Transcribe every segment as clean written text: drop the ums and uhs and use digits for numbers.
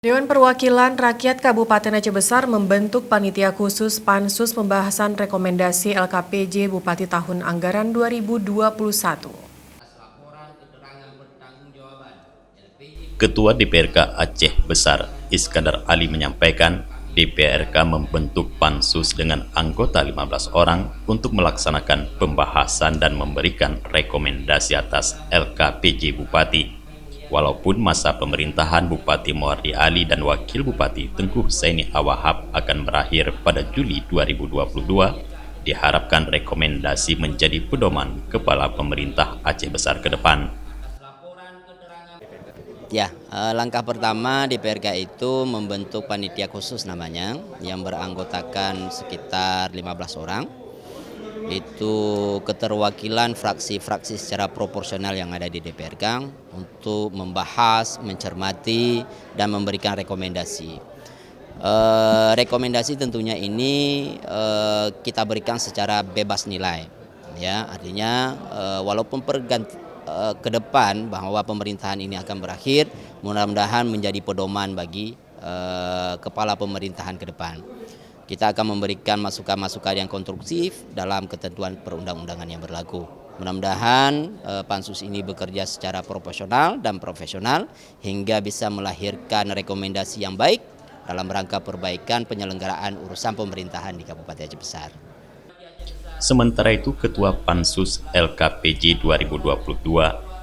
Dewan Perwakilan Rakyat Kabupaten Aceh Besar membentuk panitia khusus Pansus pembahasan rekomendasi LKPJ Bupati tahun anggaran 2021. Ketua DPRK Aceh Besar, Iskandar Ali menyampaikan, DPRK membentuk pansus dengan anggota 15 orang untuk melaksanakan pembahasan dan memberikan rekomendasi atas LKPJ Bupati. Walaupun masa pemerintahan Bupati Muardi Ali dan Wakil Bupati Tengku Husaini Awahab akan berakhir pada Juli 2022, diharapkan rekomendasi menjadi pedoman kepala pemerintah Aceh Besar ke depan. Langkah pertama DPRK itu membentuk panitia khusus namanya yang beranggotakan sekitar 15 orang. Itu keterwakilan fraksi-fraksi secara proporsional yang ada di DPRK untuk membahas, mencermati, dan memberikan rekomendasi. Rekomendasi tentunya ini kita berikan secara bebas nilai. Ya, artinya walaupun ke depan bahwa pemerintahan ini akan berakhir, mudah-mudahan menjadi pedoman bagi kepala pemerintahan ke depan. Kita akan memberikan masukan-masukan yang konstruktif dalam ketentuan perundang-undangan yang berlaku. Mudah-mudahan pansus ini bekerja secara proporsional dan profesional hingga bisa melahirkan rekomendasi yang baik dalam rangka perbaikan penyelenggaraan urusan pemerintahan di Kabupaten Aceh Besar. Sementara itu, Ketua Pansus LKPJ 2022,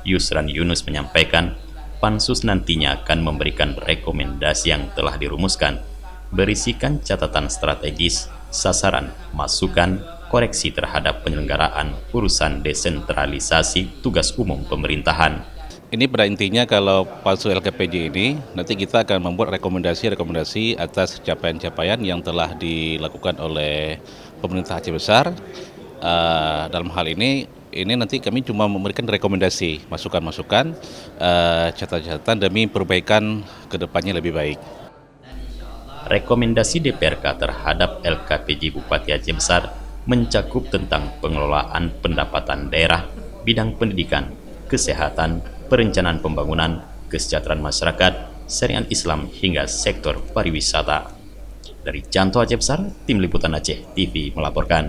Yusran Yunus menyampaikan, Pansus nantinya akan memberikan rekomendasi yang telah dirumuskan, berisikan catatan strategis, sasaran, masukan, koreksi terhadap penyelenggaraan urusan desentralisasi tugas umum pemerintahan. Ini pada intinya kalau Pansus LKPJ ini nanti kita akan membuat rekomendasi-rekomendasi atas capaian-capaian yang telah dilakukan oleh pemerintah Aceh Besar. Dalam hal ini nanti kami cuma memberikan rekomendasi, masukan-masukan, catatan-catatan demi perbaikan ke depannya lebih baik. Rekomendasi DPRK terhadap LKPJ Bupati Aceh Besar mencakup tentang pengelolaan pendapatan daerah, bidang pendidikan, kesehatan, perencanaan pembangunan, kesejahteraan masyarakat, syariat Islam hingga sektor pariwisata. Dari Janto Aceh Besar, Tim Liputan Aceh TV melaporkan.